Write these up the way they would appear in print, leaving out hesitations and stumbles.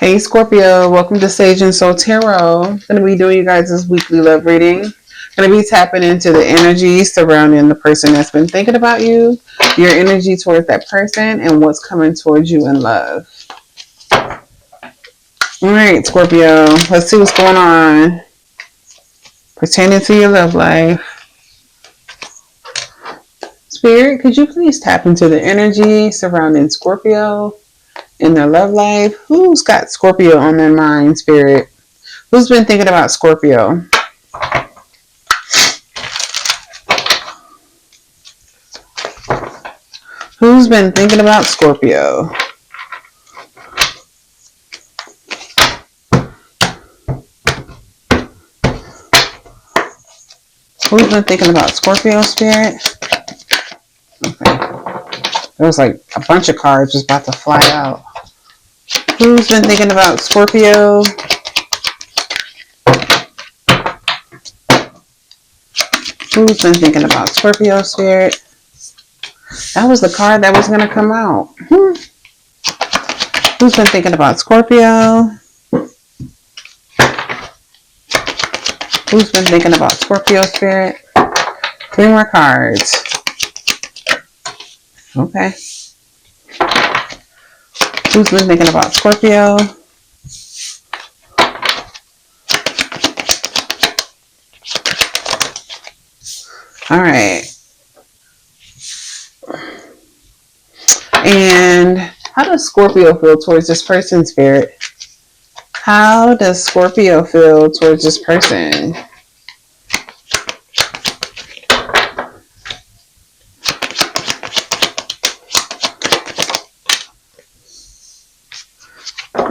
Hey Scorpio, welcome to Sage and Soul Tarot. I'm going to be doing you guys' weekly love reading. Going to be tapping into the energy surrounding the person that's been thinking about you, your energy towards that person, and what's coming towards you in love. Alright, Scorpio, let's see what's going on pertaining to your love life. Spirit, could you please tap into the energy surrounding Scorpio in their love life? Who's got Scorpio on their mind, Spirit? Who's been thinking about Scorpio? Who's been thinking about Scorpio? Who's been thinking about Scorpio, Spirit? Okay. There was like a bunch of cards just about to fly out. Who's been thinking about Scorpio? Who's been thinking about Scorpio, Spirit? That was the card that was going to come out. Who's been thinking about Scorpio? Who's been thinking about Scorpio, Spirit? 3 more cards. Okay. Who's been thinking about Scorpio? All right. And how does Scorpio feel towards this person, Spirit? How does Scorpio feel towards this person?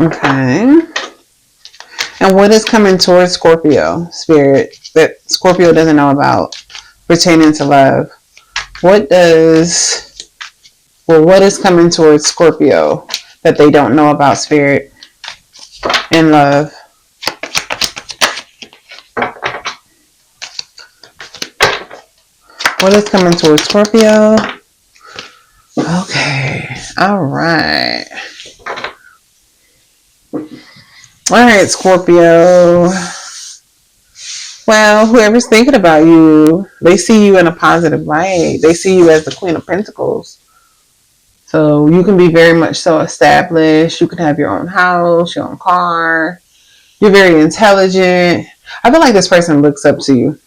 Okay. And what is coming towards Scorpio, Spirit, that Scorpio doesn't know about pertaining to love? What is coming towards Scorpio that they don't know about, Spirit, in love? What is coming towards Scorpio? Okay. All right. All right, Scorpio. Well, whoever's thinking about you, they see you in a positive light. They see you as the Queen of Pentacles. So you can be very much so established. You can have your own house, your own car. You're very intelligent. I feel like this person looks up to you.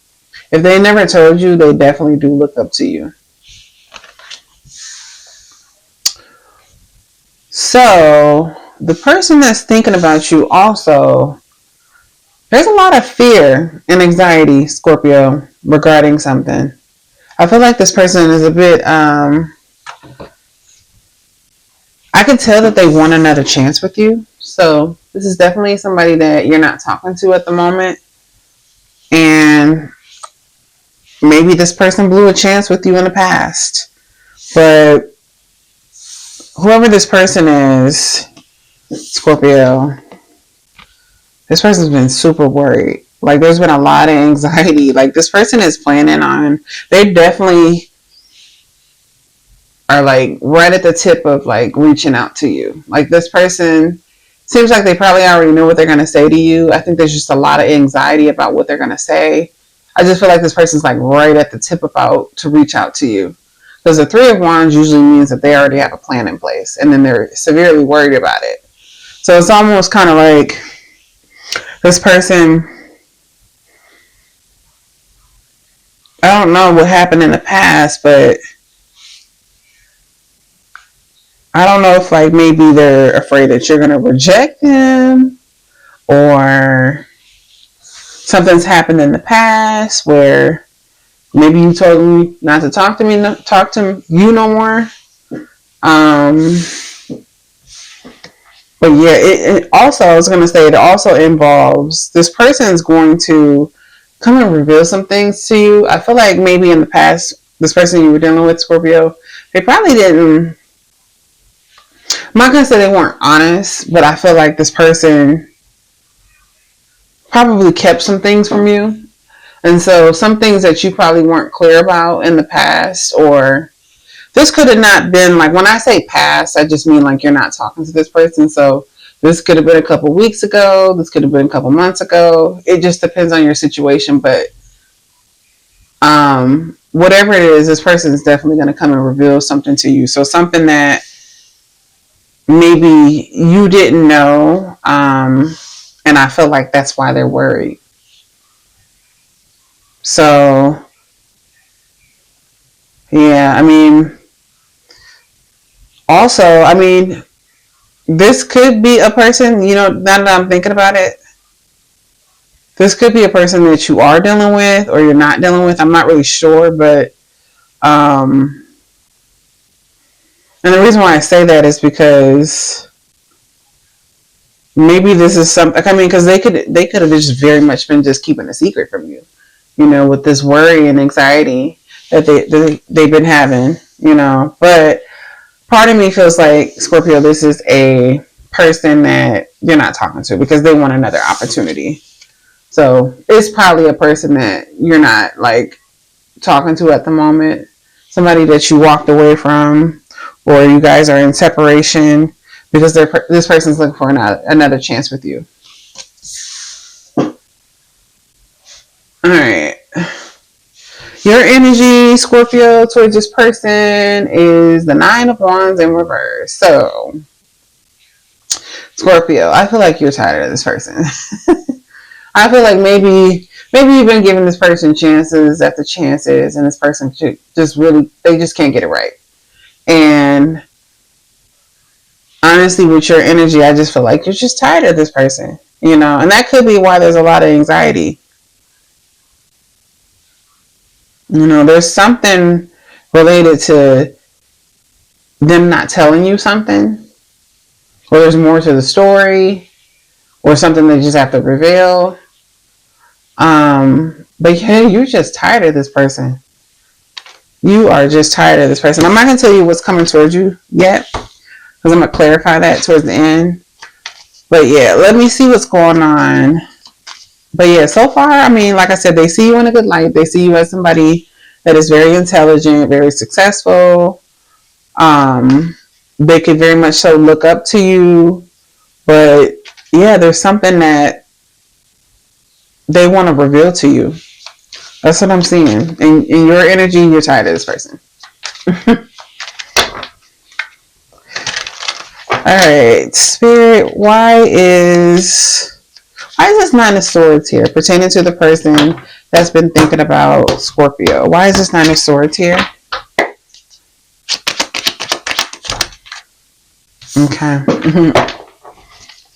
If they never told you, they definitely do look up to you. So the person that's thinking about you also, there's a lot of fear and anxiety, Scorpio, regarding something. I feel like this person is a bit, I can tell that they want another chance with you. So this is definitely somebody that you're not talking to at the moment. And maybe this person blew a chance with you in the past. But whoever this person is, Scorpio, this person's been super worried. Like, there's been a lot of anxiety. Like, this person is planning on, they definitely are like right at the tip of like reaching out to you. Like, this person seems like they probably already know what they're going to say to you. I think there's just a lot of anxiety about what they're going to say. I just feel like this person's like right at the tip about to reach out to you. Because the 3 of Wands usually means that they already have a plan in place. And then they're severely worried about it. So it's almost kind of like this person, I don't know what happened in the past, but I don't know if like maybe they're afraid that you're going to reject them, or something's happened in the past where maybe you told me not to talk to you no more. But yeah, it also, I was going to say, it also involves, this person is going to come and reveal some things to you. I feel like maybe in the past, this person you were dealing with, Scorpio, they probably didn't, I'm not going to say they weren't honest, but I feel like this person probably kept some things from you. And so some things that you probably weren't clear about in the past, or this could have not been, like, when I say past, I just mean like you're not talking to this person. So This could have been a couple weeks ago. This could have been a couple months ago. It just depends on your situation. But whatever it is, this person is definitely going to come and reveal something to you. So something that maybe you didn't know. And I feel like that's why they're worried. So, yeah, I mean, also, I mean, this could be a person, you know, now that I'm thinking about it, this could be a person that you are dealing with or you're not dealing with. I'm not really sure, but, and the reason why I say that is because maybe this is something, I mean, because they could have just very much been just keeping a secret from you, you know, with this worry and anxiety that they've been having, you know. But part of me feels like, Scorpio, this is a person that you're not talking to because they want another opportunity. So it's probably a person that you're not like talking to at the moment, somebody that you walked away from, or you guys are in separation because this person's looking for another chance with you. All right. Your energy, Scorpio, towards this person is the 9 of Wands in reverse. So, Scorpio, I feel like you're tired of this person. I feel like maybe you've been giving this person chances after chances, and this person just really, they just can't get it right. And honestly, with your energy, I just feel like you're just tired of this person, you know, and that could be why there's a lot of anxiety. You know, there's something related to them not telling you something, or there's more to the story, or something they just have to reveal. But yeah, you're just tired of this person. You are just tired of this person. I'm not going to tell you what's coming towards you yet, because I'm going to clarify that towards the end. But yeah, let me see what's going on. But yeah, so far, I mean, like I said, they see you in a good light. They see you as somebody that is very intelligent, very successful. They could very much so look up to you. But yeah, there's something that they want to reveal to you. That's what I'm seeing. In your energy, you're tired of this person. Alright, Spirit, why is this 9 of Swords here pertaining to the person that's been thinking about Scorpio? Why is this 9 of Swords here? Okay.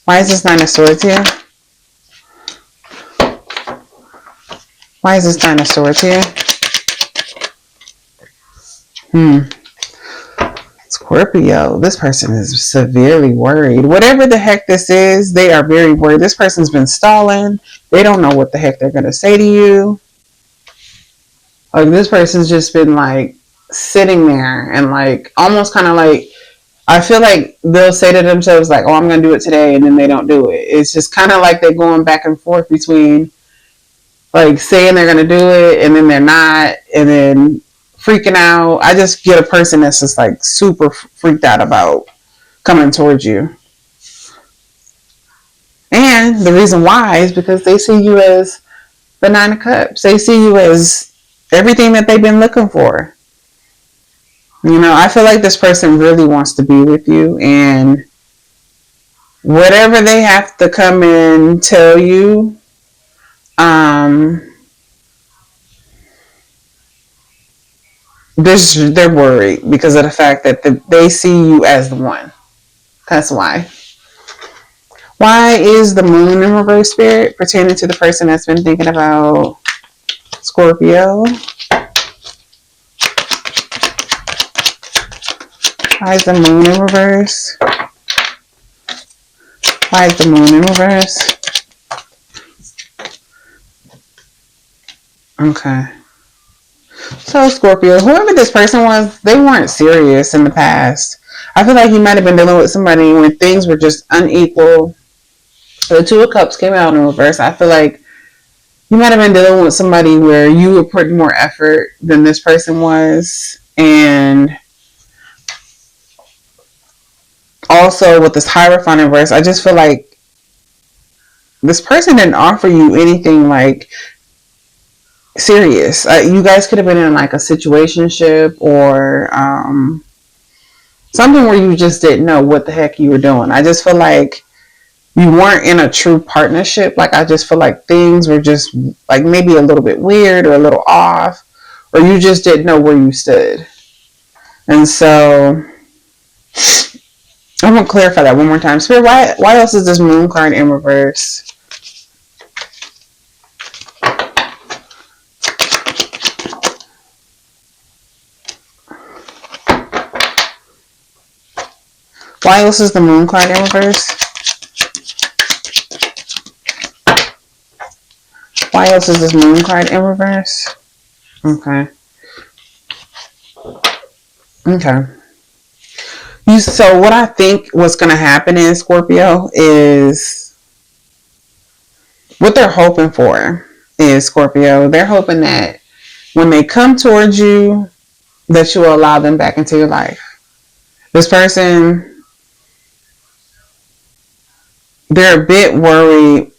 Why is this 9 of Swords here? Why is this 9 of Swords here? Scorpio, this person is severely worried. Whatever the heck this is, they are very worried. This person's been stalling. They don't know what the heck they're going to say to you. Like, this person's just been like sitting there and like almost kind of like, I feel like they'll say to themselves like, oh, I'm going to do it today, and then they don't do it. It's just kind of like they're going back and forth between like saying they're going to do it and then they're not, and then freaking out. I just get a person that's just like super freaked out about coming towards you. And the reason why is because they see you as the 9 of Cups. They see you as everything that they've been looking for. You know, I feel like this person really wants to be with you, and whatever they have to come and tell you, they're worried because of the fact that they see you as the one. That's why. Why is the Moon in reverse, Spirit, pertaining to the person that's been thinking about Scorpio? Why is the Moon in reverse? Why is the Moon in reverse? Okay. So, Scorpio, whoever this person was, they weren't serious in the past. I feel like you might have been dealing with somebody when things were just unequal. The 2 of Cups came out in reverse. I feel like you might have been dealing with somebody where you were putting more effort than this person was. And also with this Hierophant in reverse, I just feel like this person didn't offer you anything like serious. You guys could have been in like a situationship or something where you just didn't know what the heck you were doing. I just feel like you weren't in a true partnership. Like, I just feel like things were just like maybe a little bit weird or a little off, or you just didn't know where you stood. And so I'm gonna clarify that one more time. Spirit, why else is this Moon card in reverse? Why else is the Moon card in reverse? Why else is this Moon card in reverse? Okay. Okay. So what I think what's going to happen in Scorpio is what they're hoping for is Scorpio. They're hoping that when they come towards you, that you will allow them back into your life. This person, they're a bit worried.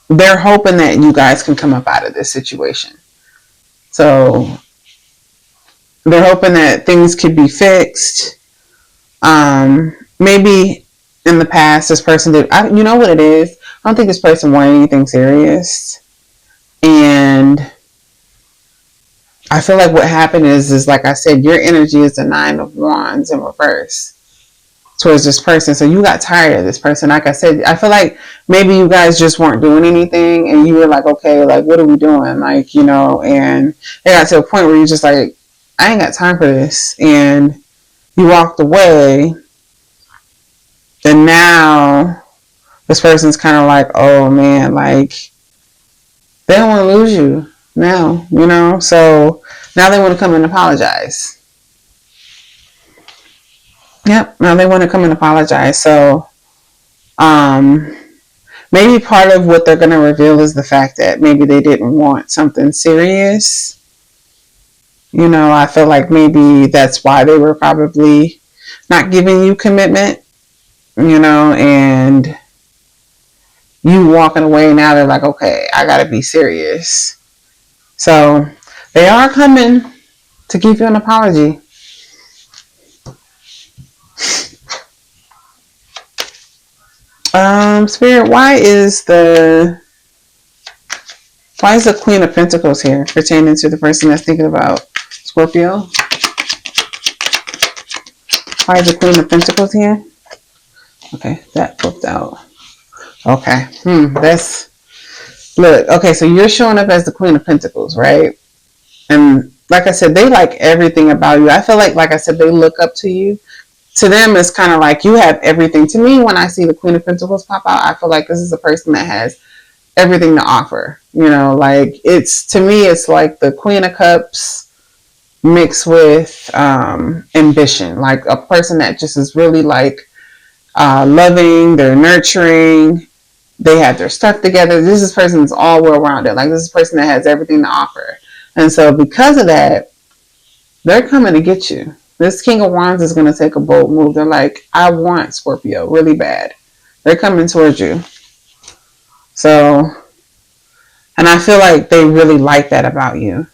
They're hoping that you guys can come up out of this situation. So they're hoping that things could be fixed. Maybe in the past, this person did. You know what it is? I don't think this person wanted anything serious. And I feel like what happened is like I said, your energy is the 9 of Wands in reverse towards this person. So you got tired of this person. Like I said, I feel like maybe you guys just weren't doing anything and you were like, okay, like, what are we doing? Like, you know, and they got to a point where you're just like, I ain't got time for this. And you walked away. And now this person's kind of like, oh man, like, they don't want to lose you now, you know? So now they want to come and apologize. Yep, now they want to come and apologize. So maybe part of what they're going to reveal is the fact that maybe they didn't want something serious. You know, I feel like maybe that's why they were probably not giving you commitment, you know, and you walking away now, they're like, okay, I got to be serious. So they are coming to give you an apology. Spirit, why is the Queen of Pentacles here pertaining to the person that's thinking about Scorpio? Why is the Queen of Pentacles here? Okay, that flipped out. Okay, look, okay, so you're showing up as the Queen of Pentacles, right? And like I said, they like everything about you. I feel like I said, they look up to you. To them, it's kind of like you have everything. To me, when I see the Queen of Pentacles pop out, I feel like this is a person that has everything to offer. You know, like to me, it's like the Queen of Cups mixed with ambition. Like a person that just is really like loving, they're nurturing, they have their stuff together. This is person that's all well rounded. Like this is a person that has everything to offer. And so because of that, they're coming to get you. This King of Wands is going to take a bold move. They're like, I want Scorpio really bad. They're coming towards you. So, and I feel like they really like that about you.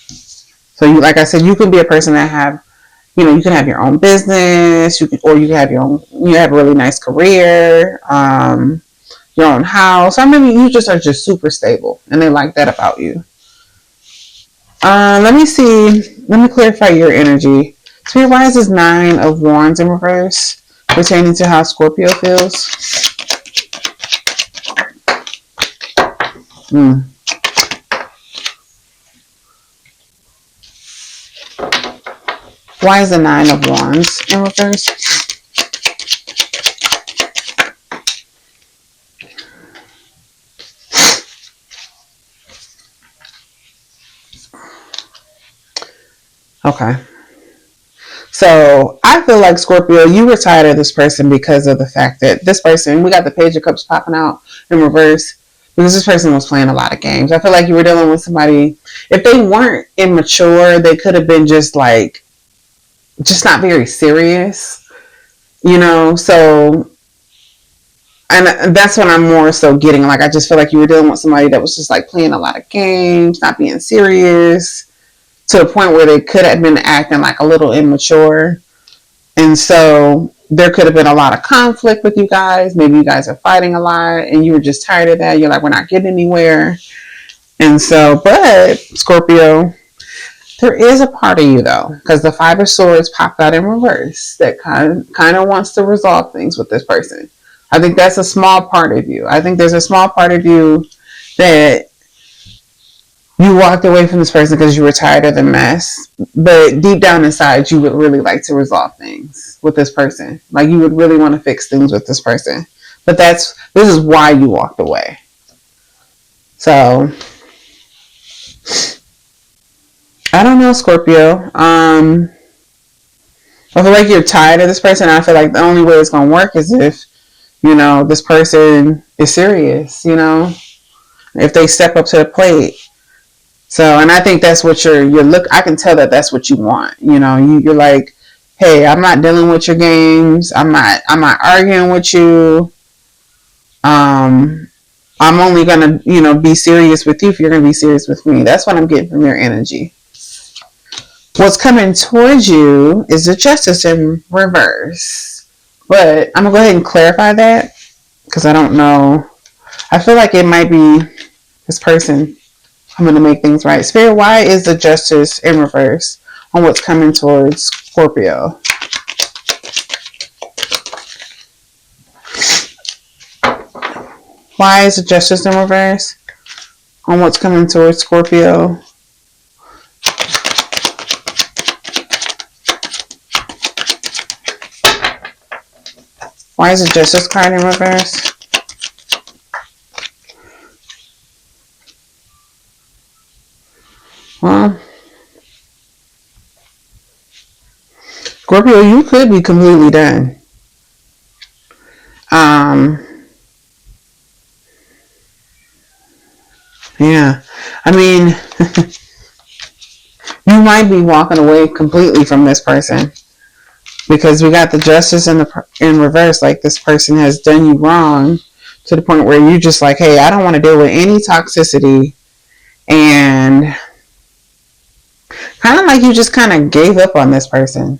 So, like I said, you could be a person that have, you know, you can have your own business, you can have you have a really nice career, your own house. Or maybe you just are just super stable, and they like that about you. Let me see. Let me clarify your energy. Spirit, why is this 9 of Wands in reverse pertaining to how Scorpio feels? Why is the 9 of Wands in reverse? Okay. So I feel like Scorpio, you were tired of this person because of the fact that this person, we got the Page of Cups popping out in reverse because this person was playing a lot of games. I feel like you were dealing with somebody, if they weren't immature, they could have been just like, just not very serious. So, and that's what I'm more so getting. Like, I just feel like you were dealing with somebody that was just like playing a lot of games, not being serious, to a point where they could have been acting like a little immature. And so there could have been a lot of conflict with you guys. Maybe you guys are fighting a lot and you were just tired of that. You're like, we're not getting anywhere. And so, but Scorpio, there is a part of you though, because the Five of Swords popped out in reverse that kind of wants to resolve things with this person. I think that's a small part of you. I think there's a small part of you that you walked away from this person because you were tired of the mess. But deep down inside, you would really like to resolve things with this person. Like, you would really want to fix things with this person. But this is why you walked away. So, I don't know, Scorpio. I feel like you're tired of this person. I feel like the only way it's going to work is if, this person is serious, if they step up to the plate. So, and I think that's what I can tell that that's what you want. You're like, hey, I'm not dealing with your games. I'm not arguing with you. I'm only going to, be serious with you if you're going to be serious with me. That's what I'm getting from your energy. What's coming towards you is the Justice in reverse. But I'm going to go ahead and clarify that because I don't know. I feel like it might be this person. I'm going to make things right. Spirit, why is the Justice in reverse on what's coming towards Scorpio? Why is the Justice in reverse on what's coming towards Scorpio? Why is the Justice card in reverse? Well, Scorpio, you could be completely done. Yeah. I mean, you might be walking away completely from this person because we got the Justice in reverse. Like, this person has done you wrong to the point where you're just like, hey, I don't want to deal with any toxicity. And kind of like you just kind of gave up on this person,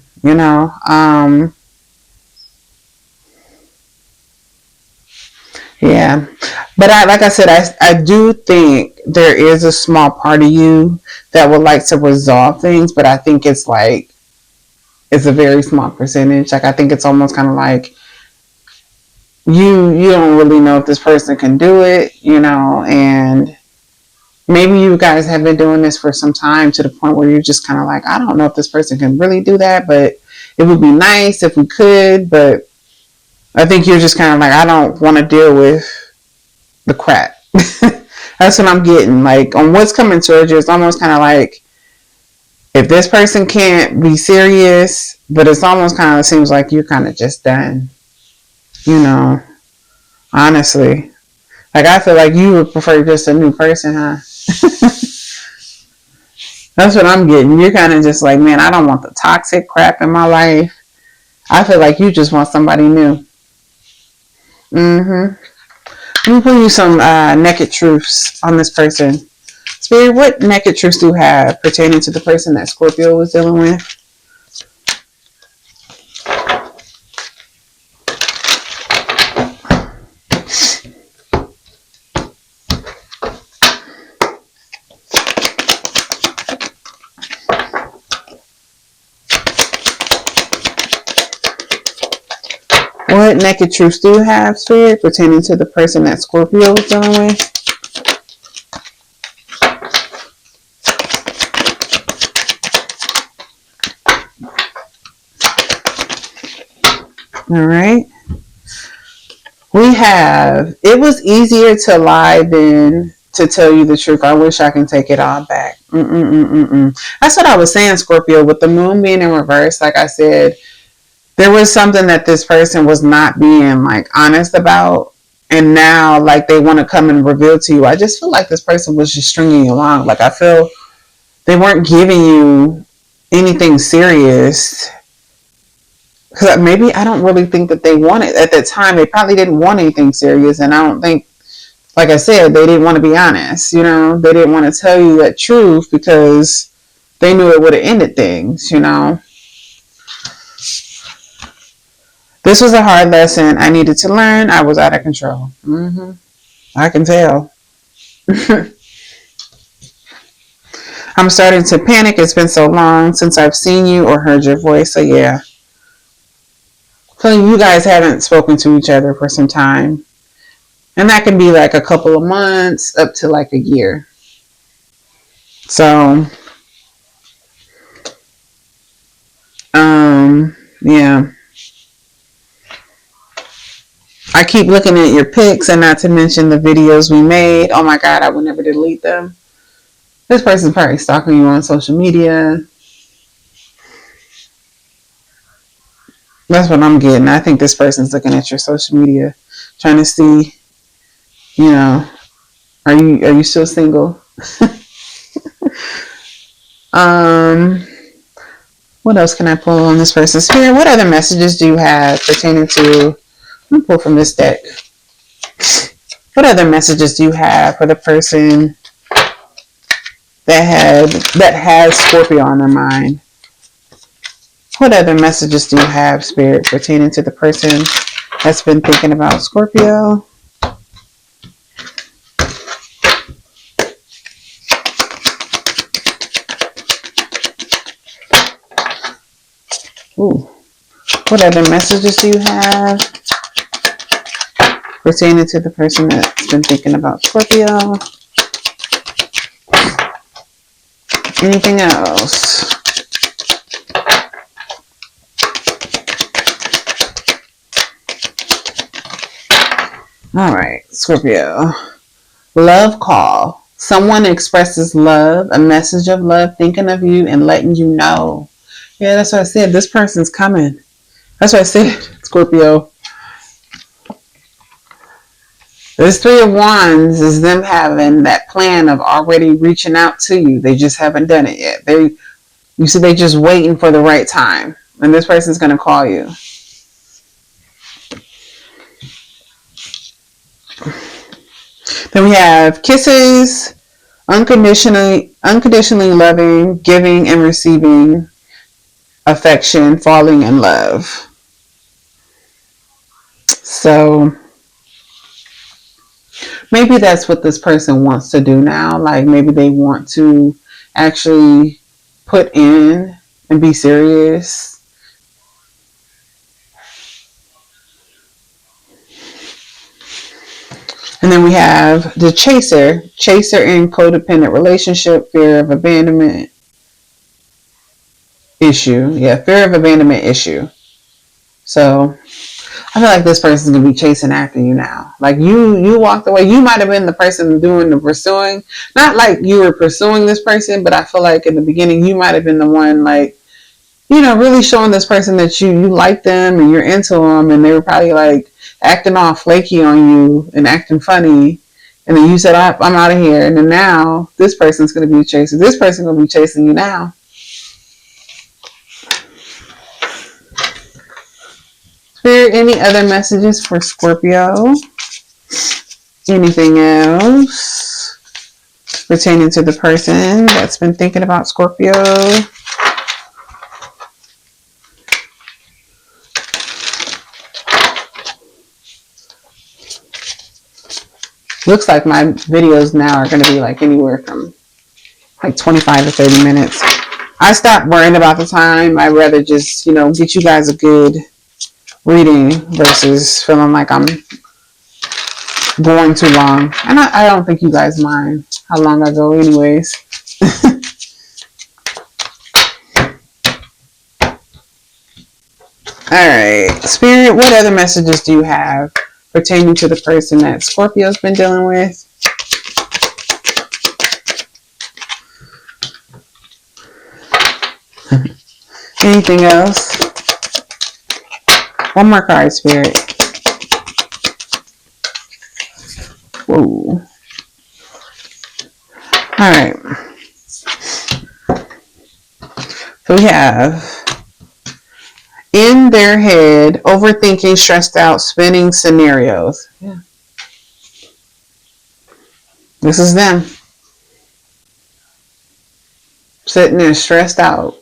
Yeah. But like I said, I do think there is a small part of you that would like to resolve things, but I think it's a very small percentage. Like, I think it's almost kind of like you don't really know if this person can do it, and maybe you guys have been doing this for some time to the point where you're just kind of like, I don't know if this person can really do that, but it would be nice if we could. But I think you're just kind of like, I don't want to deal with the crap. That's what I'm getting. Like, on what's coming towards you, it's almost kind of like, if this person can't be serious, but it's almost kind of seems like you're kind of just done. Honestly. Like, I feel like you would prefer just a new person, huh? That's what I'm getting. You're kind of just like, man, I don't want the toxic crap in my life. I feel like you just want somebody new. Let me put you some naked truths on this person. Spirit, what naked truths do you have pertaining to the person that Scorpio was dealing with? What naked truths do you have, Spirit, pertaining to the person that Scorpio was dealing with? All right. We have, it was easier to lie than to tell you the truth. I wish I can take it all back. That's what I was saying, Scorpio, with the moon being in reverse. Like I said, there was something that this person was not being like honest about, and now like they want to come and reveal to you. I just feel like this person was just stringing you along. Like, I feel they weren't giving you anything serious, because maybe I don't really think that they wanted, at that time, they probably didn't want anything serious. And I don't think, like I said, they didn't want to be honest. You know, they didn't want to tell you that truth because they knew it would have ended things, you know. This was a hard lesson I needed to learn. I was out of control. I can tell. I'm starting to panic. It's been so long since I've seen you or heard your voice. So yeah, feeling you guys haven't spoken to each other for some time. And that can be like a couple of months up to like a year. So, yeah. I keep looking at your pics, and not to mention the videos we made. Oh my God, I would never delete them. This person's probably stalking you on social media. That's what I'm getting. I think this person's looking at your social media, trying to see, you know, are you still single? What else can I pull on this person's spirit? What other messages do you have pertaining to? Let me pull from this deck. What other messages do you have for the person that has Scorpio on their mind? What other messages do you have, Spirit, pertaining to the person that's been thinking about Scorpio? Ooh. What other messages do you have pertaining to the person that's been thinking about Scorpio? Anything else? All right, Scorpio. Love call. Someone expresses love, a message of love, thinking of you and letting you know. Yeah, that's what I said. This person's coming. That's what I said, Scorpio. This Three of Wands is them having that plan of already reaching out to you. They just haven't done it yet. You see, they just waiting for the right time. And this person's going to call you. Then we have kisses, unconditionally loving, giving and receiving affection, falling in love. So maybe that's what this person wants to do now. Like maybe they want to actually put in and be serious. And then we have the chaser in codependent relationship, fear of abandonment issue. Yeah, fear of abandonment issue. So I feel like this person's gonna be chasing after you now. Like you walked away. You might have been the person doing the pursuing. Not like you were pursuing this person, but I feel like in the beginning you might have been the one, like, you know, really showing this person that you like them and you're into them, and they were probably like acting all flaky on you and acting funny. And then you said, I'm out of here. And then now this person's going to be chasing. This person's going to be chasing you now. Spirit, any other messages for Scorpio? Anything else pertaining to the person that's been thinking about Scorpio? Looks like my videos now are going to be like anywhere from like 25 to 30 minutes. I stopped worrying about the time. I'd rather just, you know, get you guys a good reading versus feeling like I'm going too long. And I don't think you guys mind how long I go anyways. Alright, Spirit, what other messages do you have pertaining to the person that Scorpio's been dealing with? Anything else? One more card, Spirit. Whoa. Alright. So we have, in in their head, overthinking, stressed out, spinning scenarios. Yeah. This is them. Sitting there stressed out.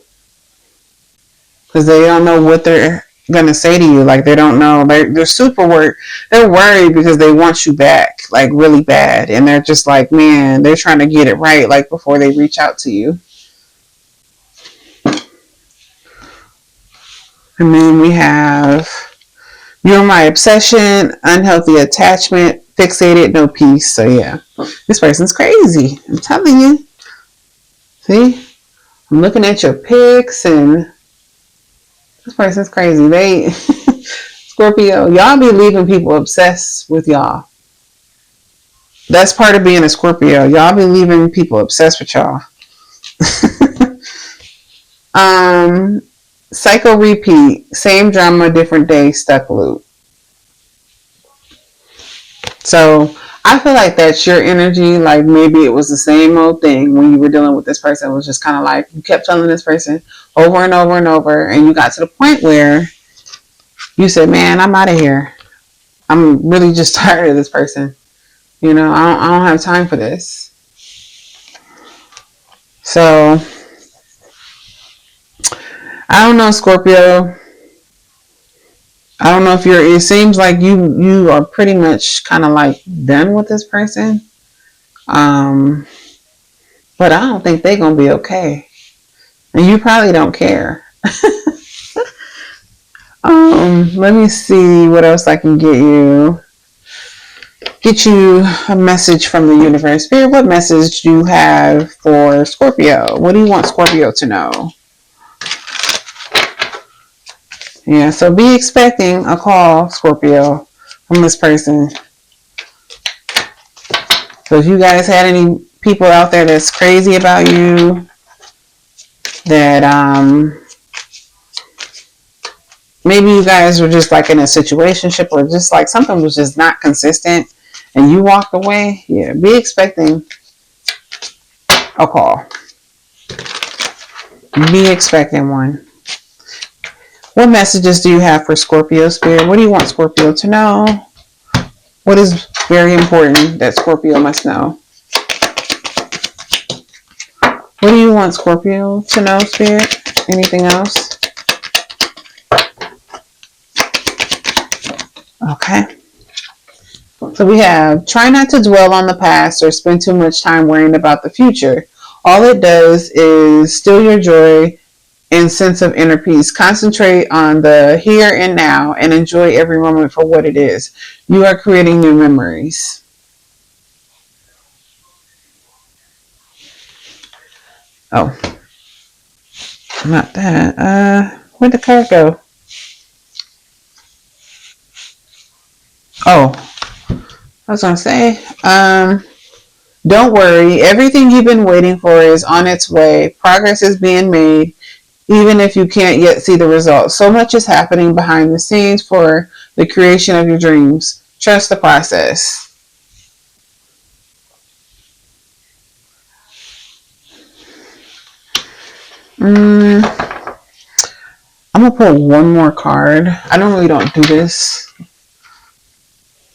Because they don't know what they're going to say to you. Like, they don't know. They're super worried. They're worried because they want you back, like, really bad. And they're just like, man, they're trying to get it right, like, before they reach out to you. And then we have, you're my obsession, unhealthy attachment, fixated, no peace. So, yeah, this person's crazy. I'm telling you. See? I'm looking at your pics, and this person's crazy. They, Scorpio, y'all be leaving people obsessed with y'all. That's part of being a Scorpio. Y'all be leaving people obsessed with y'all. Cycle repeat. Same drama, different day, stuck loop. So I feel like that's your energy. Like, maybe it was the same old thing when you were dealing with this person. It was just kind of like you kept telling this person over and over and over, and you got to the point where you said, man, I'm out of here. I'm really just tired of this person. You know, I don't have time for this. So I don't know, Scorpio. I don't know if it seems like you are pretty much kind of like done with this person. But I don't think they're going to be okay. And you probably don't care. Let me see what else I can get you. Get you a message from the universe. Spirit, what message do you have for Scorpio? What do you want Scorpio to know? Yeah, so be expecting a call, Scorpio, from this person. So if you guys had any people out there that's crazy about you, that maybe you guys were just like in a situationship, or just like something was just not consistent and you walked away, yeah, be expecting a call. Be expecting one. What messages do you have for Scorpio, Spirit? What do you want Scorpio to know? What is very important that Scorpio must know? What do you want Scorpio to know, Spirit? Anything else? Okay. So we have, try not to dwell on the past or spend too much time worrying about the future. All it does is steal your joy and sense of inner peace. Concentrate on the here and now and enjoy every moment for what it is. You are creating new memories. Oh, not that. Where'd the card go? Oh, I was gonna say, don't worry. Everything you've been waiting for is on its way. Progress is being made, even if you can't yet see the results. So much is happening behind the scenes for the creation of your dreams. Trust the process. I'm gonna pull one more card. I normally don't do this.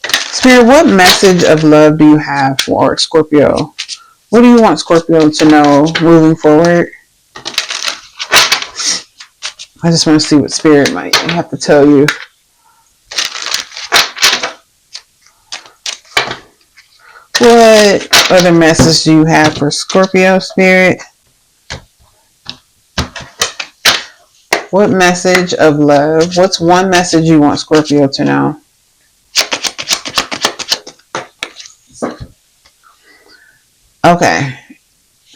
Spirit, what message of love do you have for Scorpio? What do you want Scorpio to know moving forward? I just want to see what Spirit might have to tell you. What other message do you have for Scorpio, Spirit? What message of love? What's one message you want Scorpio to know? Okay.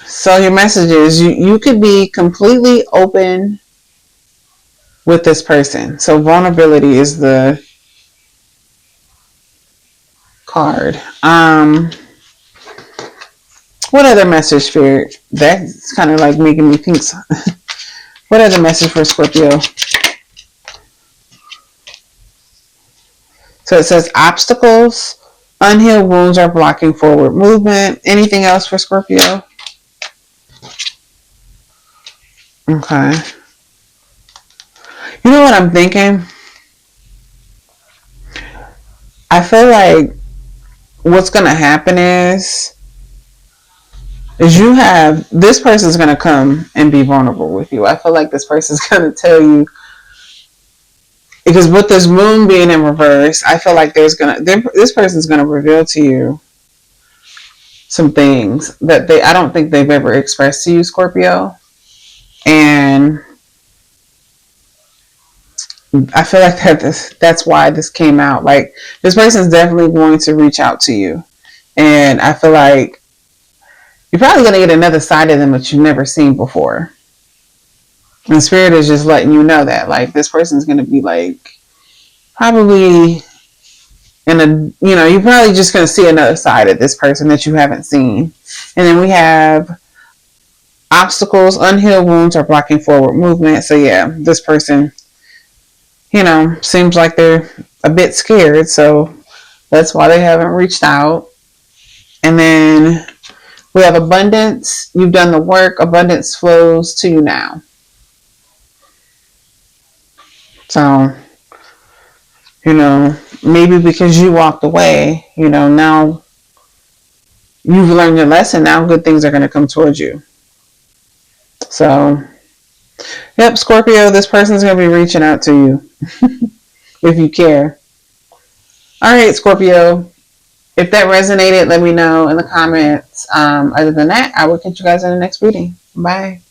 So your message is you could be completely open with this person. So vulnerability is the card. What other message, Spirit? That's kind of like making me think. What other message for Scorpio? So it says obstacles, unhealed wounds are blocking forward movement. Anything else for Scorpio? Okay. You know what I'm thinking? I feel like what's going to happen is you have this person's going to come and be vulnerable with you. I feel like this person's going to tell you, because with this moon being in reverse, I feel like this person's going to reveal to you some things that I don't think they've ever expressed to you, Scorpio. And I feel like that's why this came out. Like, this person's definitely going to reach out to you. And I feel like you're probably going to get another side of them that you've never seen before. And Spirit is just letting you know that, like, this person's going to be, like, probably you're probably just going to see another side of this person that you haven't seen. And then we have obstacles, unhealed wounds are blocking forward movement. So yeah, this person, seems like they're a bit scared. So that's why they haven't reached out. And then we have abundance. You've done the work. Abundance flows to you now. So, maybe because you walked away, now you've learned your lesson. Now good things are going to come towards you. So, yep, Scorpio, this person's going to be reaching out to you if you care. All right, Scorpio. If that resonated, let me know in the comments. Other than that, I will catch you guys in the next reading. Bye.